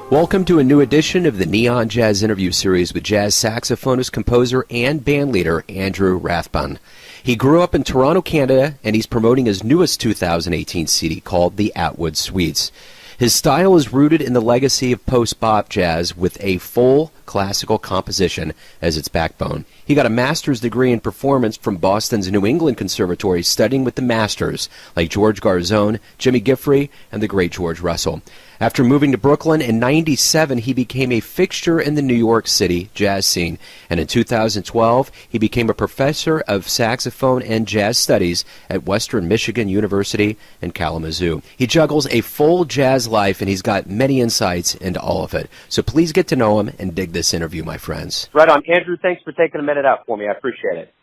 Welcome to a new edition of the Neon Jazz interview series with jazz saxophonist, composer, and bandleader Andrew Rathbun. He grew up in Toronto, Canada, and he's promoting his newest 2018 CD called The Atwood Suites. His style is rooted in the legacy of post-bop jazz with a full classical composition as its backbone. He got a master's degree in performance from Boston's New England Conservatory, studying with the masters like George Garzone, Jimmy Giuffre, and the great George Russell. After moving to Brooklyn in '97, he became a fixture in the New York City jazz scene, and in 2012, he became a professor of saxophone and jazz studies at Western Michigan University in Kalamazoo. He juggles a full jazz life, and he's got many insights into all of it. So please get to know him and dig this interview, my friends. Right on. Andrew, thanks for taking a minute out for me. I appreciate it.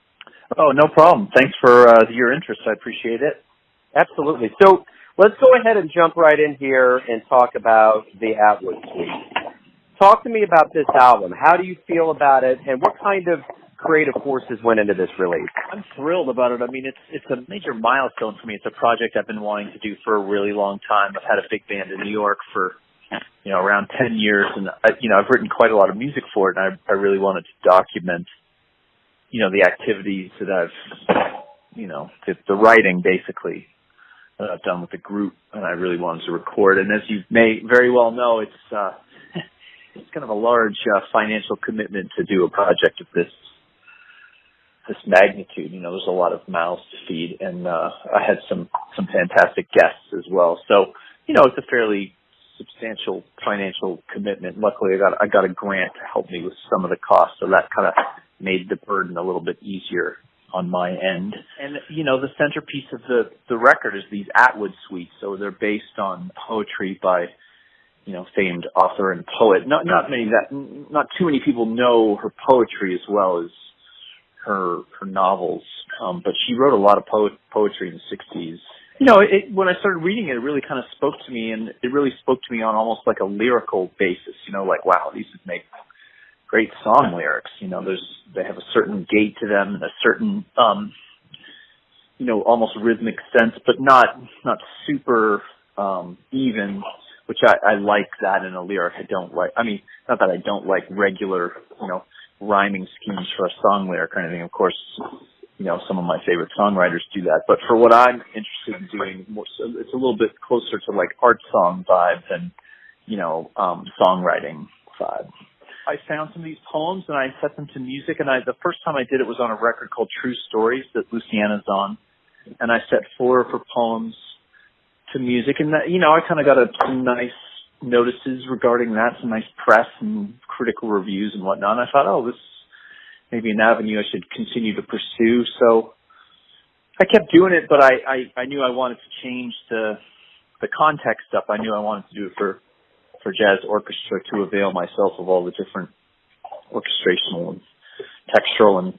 Oh, no problem. Thanks for your interest. I appreciate it. Absolutely. So let's go ahead and jump right in here and talk about the Atwood Suite. Talk to me about this album. How do you feel about it, and what kind of creative forces went into this release? I'm thrilled about it. I mean, it's a major milestone for me. It's a project I've been wanting to do for a really long time. I've had a big band in New York for, around 10 years, and, I've written quite a lot of music for it, and I really wanted to document, the activities that I've, the writing, basically, that I've done with the group, and I really wanted to record. And as you may very well know, it's kind of a large financial commitment to do a project of this magnitude. There's a lot of mouths to feed, and I had some fantastic guests as well. So, it's a fairly substantial financial commitment. Luckily, I got a grant to help me with some of the costs, so that kind of made the burden a little bit easier on my end. And, the centerpiece of the record is these Atwood Suites. So they're based on poetry by, famed author and poet. Not too many people know her poetry as well as her novels. But she wrote a lot of poetry in the 60s. When I started reading it, it really kind of spoke to me, and it really spoke to me on almost like a lyrical basis, like, wow, these would make great song lyrics. They have a certain gait to them and a certain, almost rhythmic sense, but not super, even, which I like that in a lyric. Not that I don't like regular, rhyming schemes for a song lyric or anything. Of course, some of my favorite songwriters do that, but for what I'm interested in doing, it's a little bit closer to like art song vibe than, songwriting vibe. I found some of these poems and I set them to music, and the first time I did it was on a record called True Stories that Luciana's on, and I set 4 of her poems to music, and that, I kind of got some nice notices regarding that, some nice press and critical reviews and whatnot, and I thought, this may be an avenue I should continue to pursue. So I kept doing it, but I knew I wanted to change the context up. I knew I wanted to do it for jazz orchestra, to avail myself of all the different orchestrational and textural and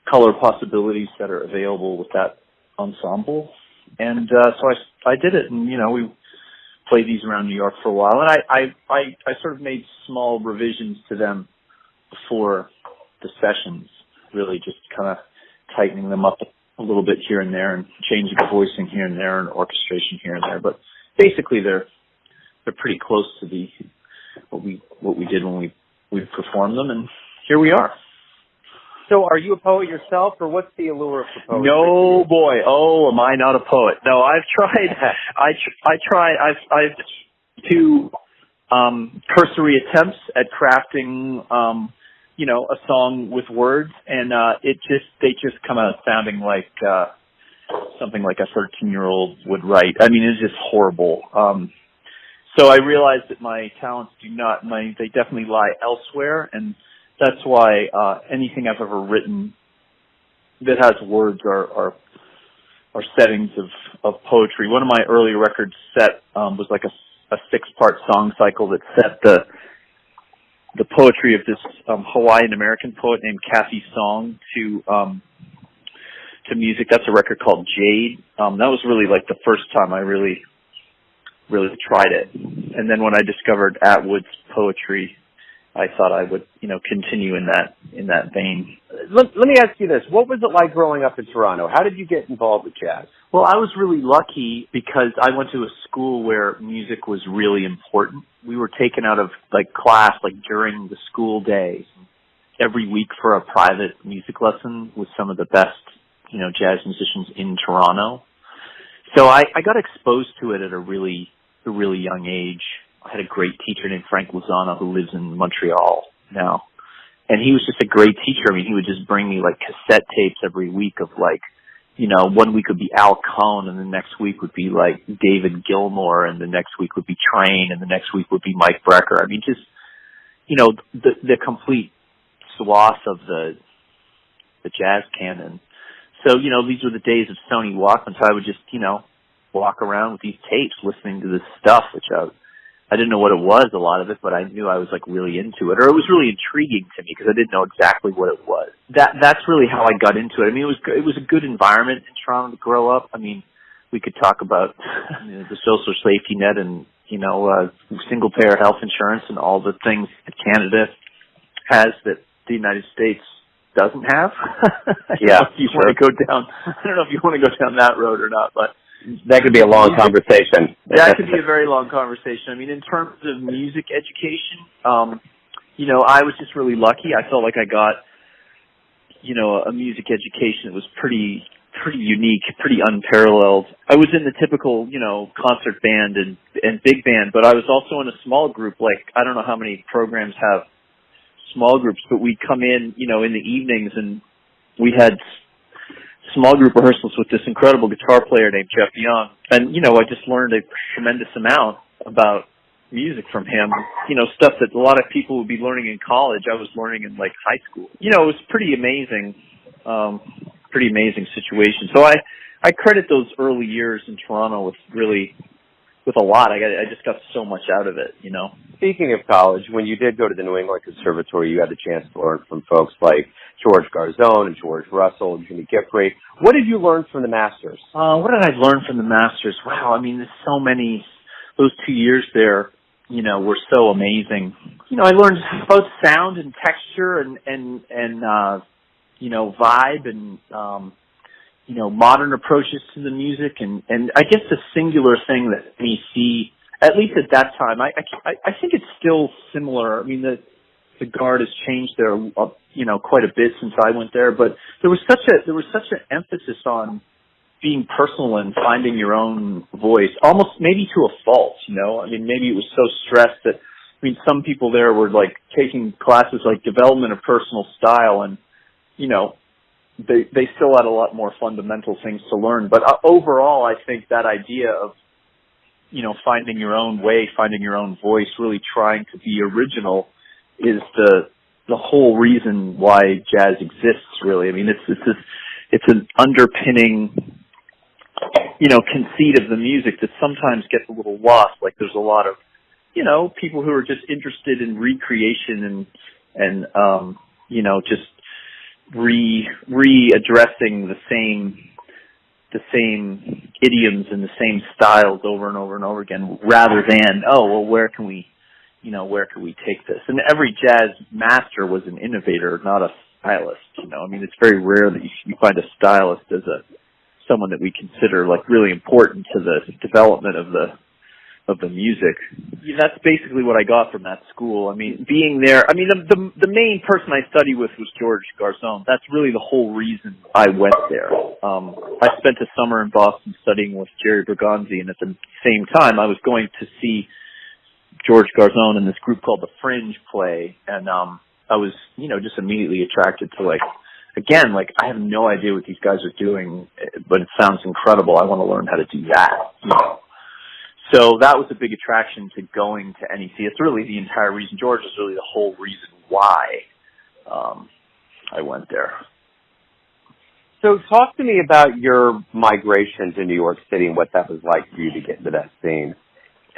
color possibilities that are available with that ensemble. And so I did it, and we played these around New York for a while, and I sort of made small revisions to them before the sessions, really just kind of tightening them up a little bit here and there, and changing the voicing here and there, and orchestration here and there. But basically, they're pretty close to what we did when we performed them, and here we are. So are you a poet yourself, or what's the allure for poetry? No, boy. Oh, am I not a poet? No, I've tried. I've two cursory attempts at crafting, a song with words, and they just come out sounding like something like a 13-year-old would write. I mean, it's just horrible. So I realized that my talents they definitely lie elsewhere, and that's why anything I've ever written that has words are settings of poetry. One of my early records was like a 6-part song cycle that set the poetry of this Hawaiian American poet named Kathy Song to music. That's a record called Jade. That was really like the first time I really tried it. And then when I discovered Atwood's poetry, I thought I would, continue in that vein. Let me ask you this. What was it like growing up in Toronto? How did you get involved with jazz? Well, I was really lucky because I went to a school where music was really important. We were taken out of class during the school day every week for a private music lesson with some of the best, jazz musicians in Toronto. So I got exposed to it at a really young age. I had a great teacher named Frank Lozano who lives in Montreal now. And he was just a great teacher. I mean, he would just bring me cassette tapes every week of 1 week would be Al Cohn, and the next week would be David Gilmour, and the next week would be Train, and the next week would be Mike Brecker. I mean, just, the complete swath of the jazz canon. So, these were the days of Sony Walkman, so I would just, walk around with these tapes listening to this stuff, which I didn't know what it was, a lot of it, but I knew I was really into it, or it was really intriguing to me because I didn't know exactly what it was. That's really how I got into it. I mean, it was a good environment in Toronto to grow up. I mean, we could talk about the social safety net and, single payer health insurance and all the things that Canada has that the United States doesn't have. I don't know if you want to go down, I don't know if you want to go down that road or not, but that could be a long conversation. That could be a very long conversation. I mean, in terms of music education, I was just really lucky. I felt like I got, a music education that was pretty unique, pretty unparalleled. I was in the typical, concert band and big band, but I was also in a small group. I don't know how many programs have small groups, but we'd come in, in the evenings, and we had small group rehearsals with this incredible guitar player named Jeff Young. And, I just learned a tremendous amount about music from him. Stuff that a lot of people would be learning in college, I was learning in high school. It was pretty amazing situation. So I credit those early years in Toronto with a lot. I just got so much out of it, Speaking of college, when you did go to the New England Conservatory, you had the chance to learn from folks like George Garzone and George Russell and Jimmy Giuffre. What did you learn from the masters? What did I learn from the masters? Wow, I mean, there's so many. Those 2 years there, were so amazing. I learned both sound and texture and vibe and modern approaches to the music, and I guess the singular thing that me see, at least at that time, I think it's still similar. I mean, the guard has changed there, quite a bit since I went there, but there was such an emphasis on being personal and finding your own voice, almost maybe to a fault, I mean, maybe it was so stressed that, some people there were taking classes like development of personal style, and, they still had a lot more fundamental things to learn. But overall, I think that idea of, finding your own way, finding your own voice, really trying to be original is the whole reason why jazz exists, really. I mean, it's an underpinning, conceit of the music that sometimes gets a little lost. There's a lot of, people who are just interested in recreation and just readdressing the same idioms and the same styles over and over and over again, rather than, where can we take this? And every jazz master was an innovator, not a stylist. I mean, it's very rare that you find a stylist as someone that we consider really important to the development of the music. That's basically what I got from that school. I mean, being there, the main person I studied with was George Garzone. That's really the whole reason I went there. I spent a summer in Boston studying with Jerry Bergonzi, and at the same time, I was going to see George Garzone in this group called The Fringe play, and I was, just immediately attracted to again, I have no idea what these guys are doing, but it sounds incredible. I want to learn how to do that. So that was a big attraction to going to NEC. It's really the entire reason. George is really the whole reason why I went there. So talk to me about your migration to New York City and what that was like for you to get into that scene.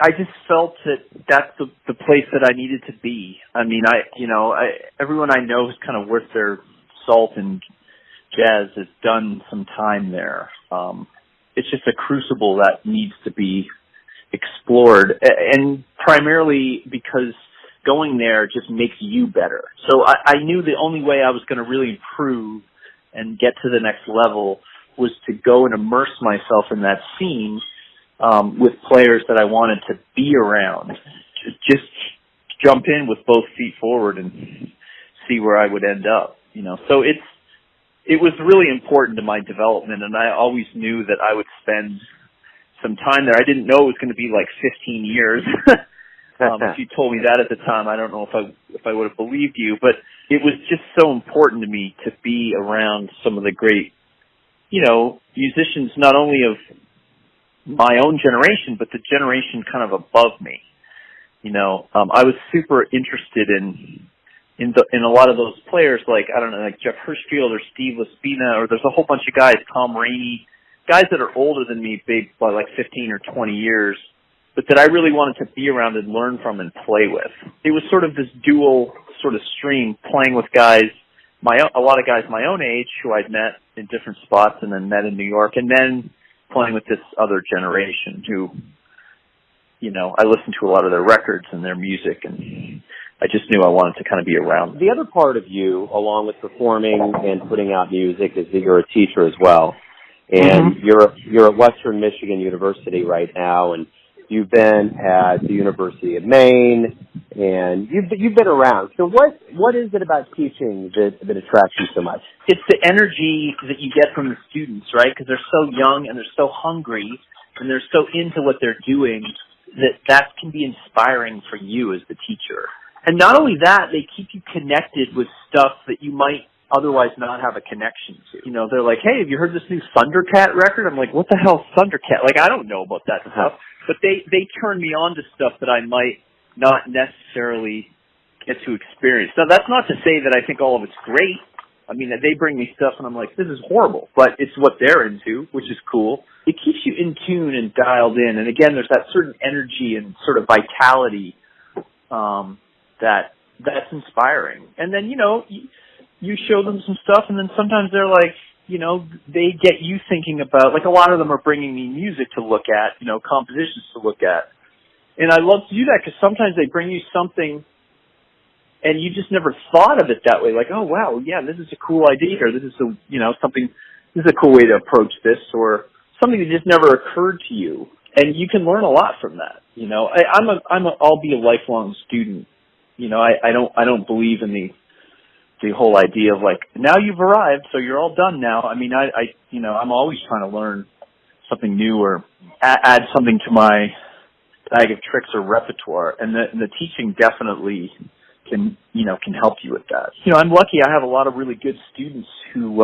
I just felt that that's the place that I needed to be. I mean, everyone I know who's kind of worth their salt in jazz has done some time there. It's just a crucible that needs to be explored, and primarily because going there just makes you better. So I knew the only way I was going to really improve and get to the next level was to go and immerse myself in that scene with players that I wanted to be around. Just jump in with both feet forward and see where I would end up, you know. So it was really important to my development, and I always knew that I would spend some time there. I didn't know it was going to be like 15 years. If you told me that at the time, I don't know if I would have believed you, but it was just so important to me to be around some of the great, you know, musicians, not only of my own generation, but the generation kind of above me. You know, I was super interested in a lot of those players, like, I don't know, like Jeff Hirschfield or Steve Laspina, or there's a whole bunch of guys, Tom Rainey, guys that are older than me by like 15 or 20 years, but that I really wanted to be around and learn from and play with. It was sort of this dual sort of stream, playing with guys, a lot of guys my own age who I'd met in different spots and then met in New York, and then playing with this other generation who, you know, I listened to a lot of their records and their music, and I just knew I wanted to kind of be around them. The other part of you, along with performing and putting out music, is that you're a teacher as well. And you're at Western Michigan University right now, and you've been at the University of Maine, and you've been around. So what is it about teaching that attracts you so much? It's the energy that you get from the students, right? Because they're so young and they're so hungry and they're so into what they're doing that can be inspiring for you as the teacher. And not only that, they keep you connected with stuff that you might otherwise not have a connection to. You know, they're like, hey, have you heard this new Thundercat record? I'm like, what the hell is Thundercat? Like, I don't know about that stuff. But they turn me on to stuff that I might not necessarily get to experience. Now, that's not to say that I think all of it's great. I mean, they bring me stuff and I'm like, this is horrible. But it's what they're into, which is cool. It keeps you in tune and dialed in. And again, there's that certain energy and sort of vitality that's inspiring. And then, you know, you show them some stuff, and then sometimes they're like, you know, they get you thinking about, like, a lot of them are bringing me music to look at, you know, compositions to look at. And I love to do that because sometimes they bring you something and you just never thought of it that way. Like, oh, wow, yeah, this is a cool idea, or this is a, you know, something, this is a cool way to approach this, or something that just never occurred to you. And you can learn a lot from that. You know, I'll be a lifelong student. You know, I don't believe in the whole idea of like, now you've arrived, so you're all done now. I mean, you know, I'm always trying to learn something new or add something to my bag of tricks or repertoire. And the teaching definitely can help you with that. You know, I'm lucky I have a lot of really good students who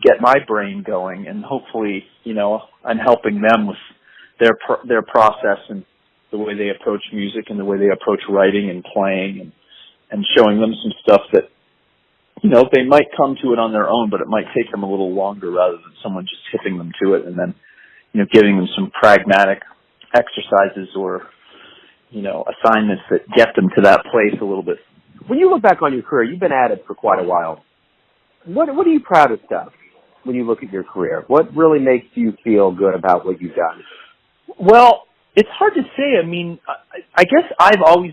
get my brain going, and hopefully, you know, I'm helping them with their process and the way they approach music and the way they approach writing and playing, and showing them some stuff that, you know, they might come to it on their own, but it might take them a little longer rather than someone just tipping them to it and then, you know, giving them some pragmatic exercises or, you know, assignments that get them to that place a little bit. When you look back on your career, you've been at it for quite a while. What are you proudest of when you look at your career? What really makes you feel good about what you've done? Well, it's hard to say. I mean, I guess I've always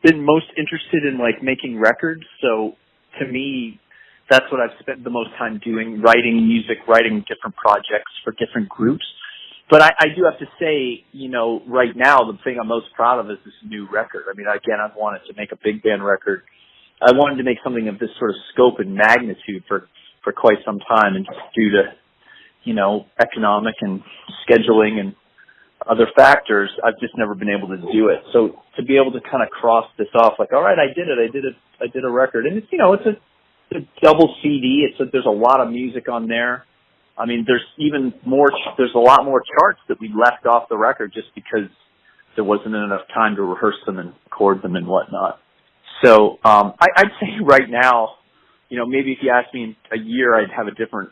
been most interested in, like, making records. So to me, that's what I've spent the most time doing, writing music, writing different projects for different groups. But I do have to say, you know, right now, the thing I'm most proud of is this new record. I mean, again, I've wanted to make a big band record. I wanted to make something of this sort of scope and magnitude for quite some time, and just due to, you know, economic and scheduling and other factors, I've just never been able to do it. So to be able to kind of cross this off, like, all right, I did a record, and it's, you know, it's a double CD. There's a lot of music on there. I mean, there's a lot more charts that we left off the record just because there wasn't enough time to rehearse them and record them and whatnot. So, I'd say right now, you know, maybe if you asked me in a year, I'd have a different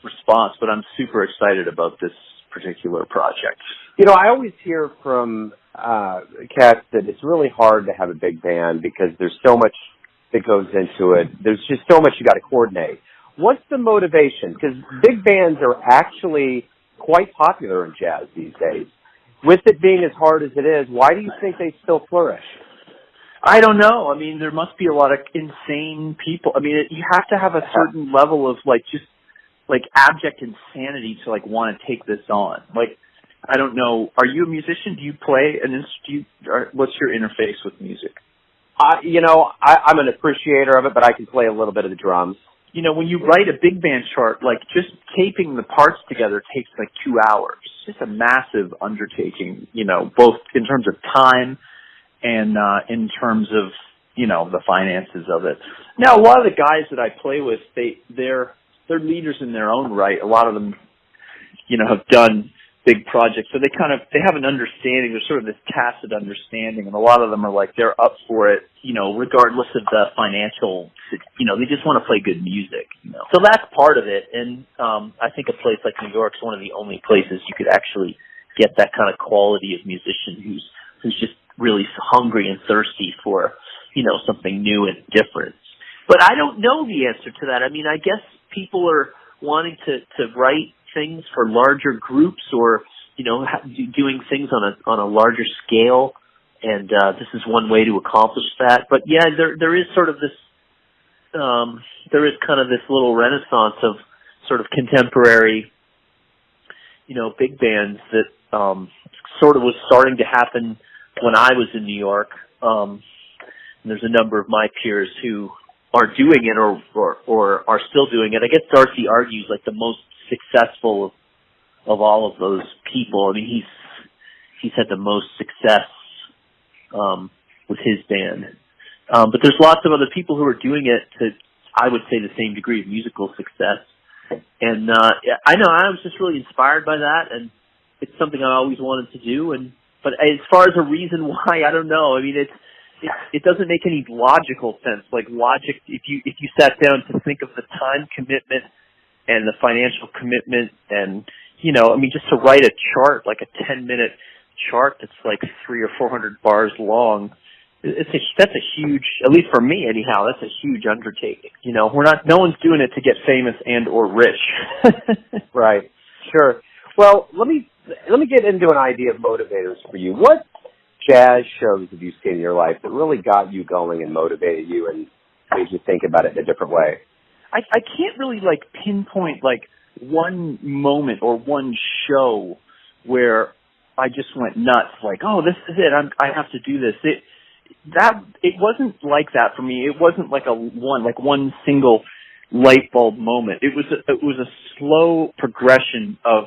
response, but I'm super excited about this particular project. You know, I always hear from cats that it's really hard to have a big band because there's so much that goes into it. There's just so much you got to coordinate. What's the motivation? Because big bands are actually quite popular in jazz these days. With it being as hard as it is, why do you think they still flourish? I don't know. I mean, there must be a lot of insane people. I mean, you have to have a certain level of like just like abject insanity to like want to take this on. Like, I don't know. Are you a musician? Do you play an instrument? What's your interface with music? I'm an appreciator of it, but I can play a little bit of the drums. You know, when you write a big band chart, like just taping the parts together takes like 2 hours. It's just a massive undertaking, you know, both in terms of time and in terms of, you know, the finances of it. Now, a lot of the guys that I play with, they're leaders in their own right. A lot of them, you know, have done big projects, so they have an understanding. There's sort of this tacit understanding, and a lot of them are like they're up for it, you know, regardless of the financial. You know, they just want to play good music. You know, so that's part of it. And I think a place like New York is one of the only places you could actually get that kind of quality of musician who's just really hungry and thirsty for, you know, something new and different. But I don't know the answer to that. I mean, I guess people are wanting to write things for larger groups, or you know, doing things on a larger scale, and this is one way to accomplish that. But yeah, there is sort of this there is kind of this little renaissance of sort of contemporary, you know, big bands that sort of was starting to happen when I was in New York. And there's a number of my peers who are doing it or are still doing it. I guess Darcy argues like the most successful of all of those people. I mean, he's had the most success with his band. But there's lots of other people who are doing it to, I would say, the same degree of musical success. And I know I was just really inspired by that, and it's something I always wanted to do. But as far as a reason why, I don't know. I mean, it doesn't make any logical sense. Like logic, if you sat down to think of the time commitment and the financial commitment, and you know, I mean, just to write a chart, like a 10-minute chart that's like 300 or 400 bars long, that's a huge, at least for me anyhow, that's a huge undertaking. You know, no one's doing it to get famous and or rich. Right. Sure. Well, let me get into an idea of motivators for you. What jazz shows have you seen in your life that really got you going and motivated you and made you think about it in a different way? I can't really like pinpoint like one moment or one show where I just went nuts. Like, oh, this is it. I have to do this. It wasn't like that for me. It wasn't like one single light bulb moment. It was a slow progression of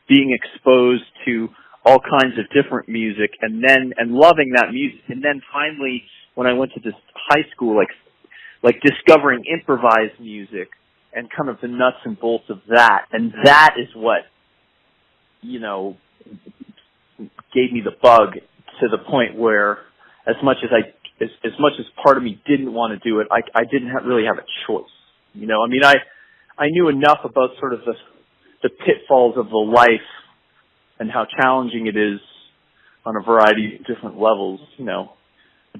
being exposed to all kinds of different music and loving that music. And then finally, when I went to this high school, like discovering improvised music and kind of the nuts and bolts of that. And that is what, you know, gave me the bug to the point where as much as part of me didn't want to do it, I didn't really have a choice. You know, I mean, I knew enough about sort of the pitfalls of the life and how challenging it is on a variety of different levels, you know,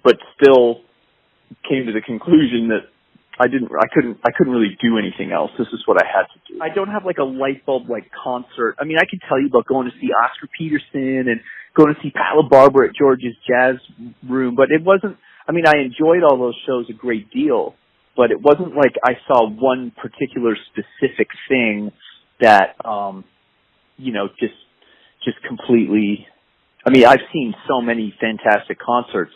but still came to the conclusion that I couldn't really do anything else. This is what I had to do. I don't have like a light bulb like concert. I mean, I could tell you about going to see Oscar Peterson and going to see Pat LaBarbera at George's Jazz Room, but it wasn't, I mean, I enjoyed all those shows a great deal, but it wasn't like I saw one particular specific thing that, you know, just completely, I mean, I've seen so many fantastic concerts.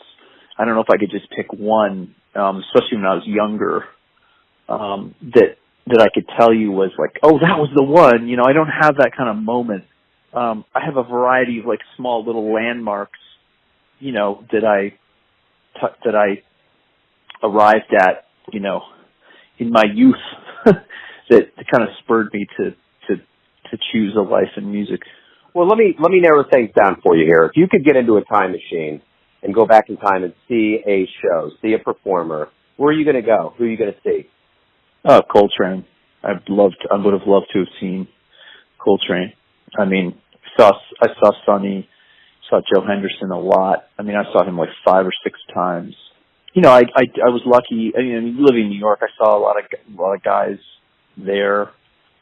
I don't know if I could just pick one, especially when I was younger, that I could tell you was like, oh, that was the one. You know, I don't have that kind of moment. I have a variety of like small little landmarks, you know, that I arrived at, you know, in my youth that kind of spurred me to choose a life in music. Well, let me narrow things down for you here. If you could get into a time machine and go back in time and see a show, see a performer, where are you going to go? Who are you going to see? Coltrane. I would have loved to have seen Coltrane. I mean, I saw Sonny, saw Joe Henderson a lot. I mean, I saw him like 5 or 6 times. You know, I was lucky. I mean, living in New York, I saw a lot of guys there,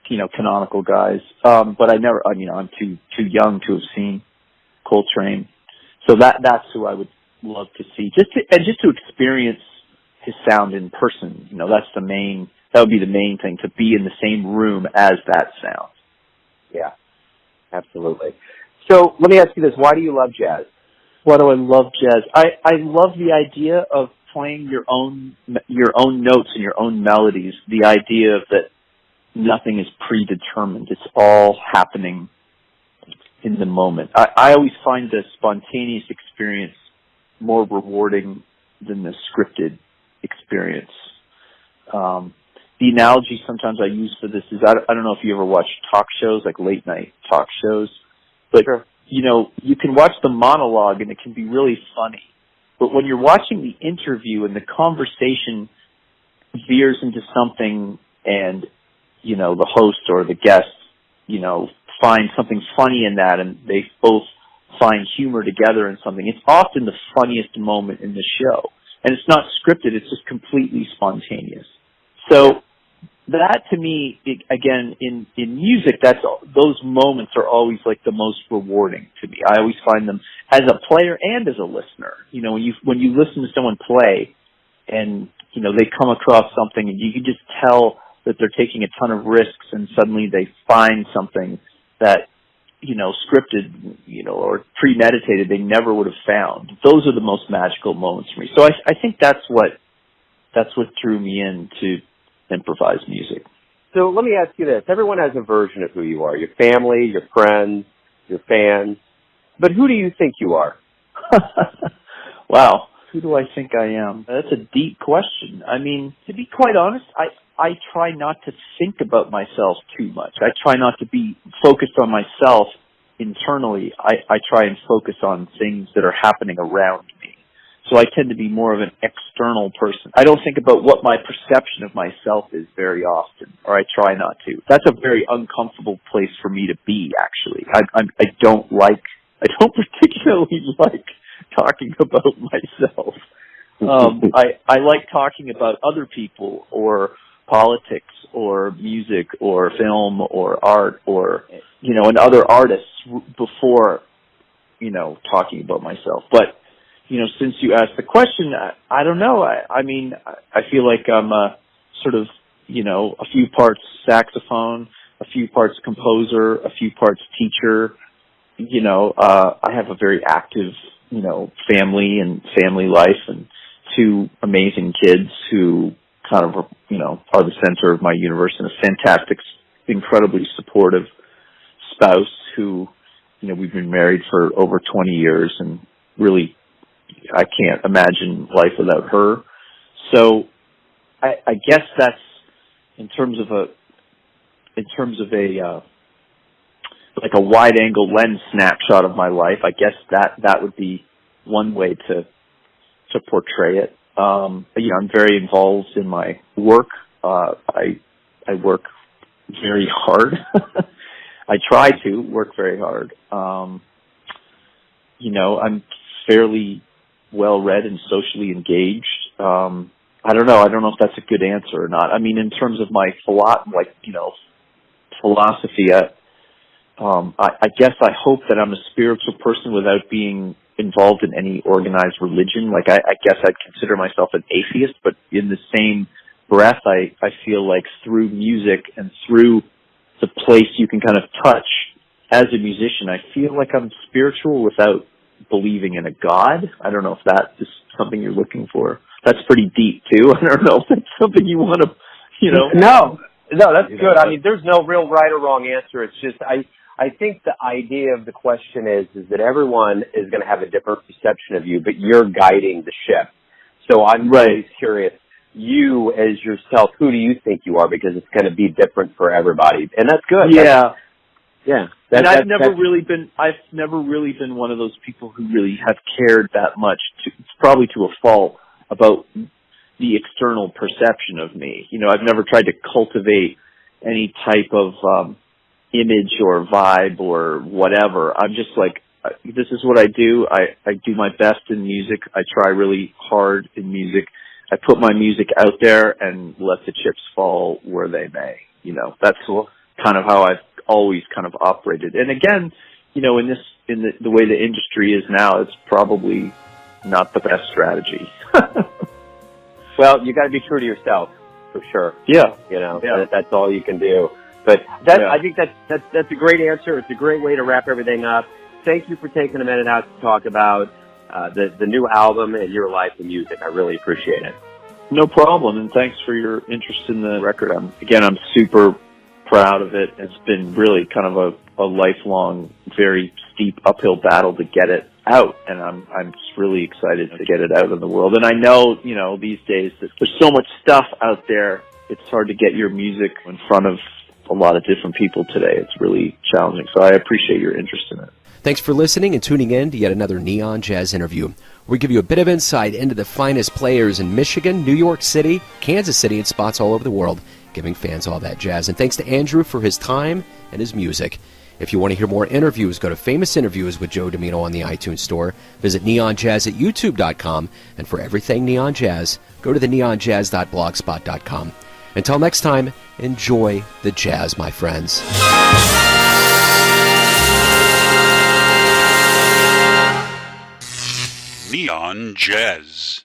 you know, canonical guys. But I'm too young to have seen Coltrane. So that's who I would love to see, just to experience his sound in person. You know, that would be the main thing, to be in the same room as that sound. Yeah, absolutely. So let me ask you this: why do you love jazz? Why do I love jazz? I love the idea of playing your own notes and your own melodies. The idea that nothing is predetermined; it's all happening in the moment. I always find the spontaneous experience more rewarding than the scripted experience. The analogy sometimes I use for this is, I don't know if you ever watch talk shows, like late night talk shows, but sure. You know, you can watch the monologue and it can be really funny. But when you're watching the interview and the conversation veers into something and, you know, the host or the guest, you know, find something funny in that and they both find humor together in something, it's often the funniest moment in the show. And it's not scripted, it's just completely spontaneous. So that, to me, again, in music, those moments are always like the most rewarding to me. I always find them as a player and as a listener. You know, when you listen to someone play and, you know, they come across something and you can just tell that they're taking a ton of risks and suddenly they find something that, you know, scripted, you know, or premeditated they never would have found. Those are the most magical moments for me. So I think that's what drew me into improvised music. So let me ask you this. Everyone has a version of who you are. Your family, your friends, your fans. But who do you think you are? Wow. Who do I think I am? That's a deep question. I mean, to be quite honest, I try not to think about myself too much. I try not to be focused on myself internally. I try and focus on things that are happening around me. So I tend to be more of an external person. I don't think about what my perception of myself is very often, or I try not to. That's a very uncomfortable place for me to be, actually. I don't particularly like talking about myself. I like talking about other people or politics or music or film or art or, you know, and other artists before, you know, talking about myself. But, you know, since you asked the question, I don't know. I mean, I feel like I'm a sort of, you know, a few parts saxophone, a few parts composer, a few parts teacher. You know, I have a very active, you know, family life and two amazing kids who kind of, you know, are the center of my universe, and a fantastic, incredibly supportive spouse who, you know, we've been married for over 20 years and really, I can't imagine life without her. So I guess that's in terms of a like a wide angle lens snapshot of my life. I guess that would be one way to portray it. You know, I'm very involved in my work. I work very hard. I try to work very hard. You know, I'm fairly well-read and socially engaged. I don't know if that's a good answer or not. I mean, in terms of my philosophy, I guess I hope that I'm a spiritual person without being involved in any organized religion. Like, I guess I'd consider myself an atheist, but in the same breath, I feel like through music and through the place you can kind of touch as a musician, I feel like I'm spiritual without believing in a God. I don't know if that is something you're looking for. That's pretty deep too. I don't know if that's something you want to, you know. No, that's good. I mean, there's no real right or wrong answer. It's just, I think the idea of the question is that everyone is going to have a different perception of you, but you're guiding the ship. So I'm really curious, you as yourself, who do you think you are? Because it's going to be different for everybody. And that's good. Yeah. Yeah. And I've never really been one of those people who really have cared that much, probably to a fault, about the external perception of me. You know, I've never tried to cultivate any type of image or vibe or whatever. I'm just like, this is what I do. I do my best in music. I try really hard in music. I put my music out there and let the chips fall where they may. You know, that's kind of how I've always kind of operated. And again, you know, in the way the industry is now, it's probably not the best strategy. Well, you got to be true to yourself, for sure. Yeah. That's all you can do. But I think that's a great answer. It's a great way to wrap everything up. Thank you for taking a minute out to talk about the new album and your life in music. I really appreciate it. No problem, and thanks for your interest in the record. I'm super proud of it. It's been really kind of a lifelong, very steep uphill battle to get it out, and I'm just really excited to get it out in the world. And I know, these days that there's so much stuff out there, it's hard to get your music in front of a lot of different people today. It's really challenging, so I appreciate your interest in it. Thanks for listening and tuning in to yet another Neon Jazz interview. We give you a bit of insight into the finest players in Michigan, New York City, Kansas City, and spots all over the world, giving fans all that jazz. And thanks to Andrew for his time and his music. If you want to hear more interviews, go to Famous Interviews with Joe Domino on the iTunes Store. Visit neonjazz at youtube.com. And for everything Neon Jazz, go to the neonjazz.blogspot.com. Until next time, enjoy the jazz, my friends. Neon Jazz.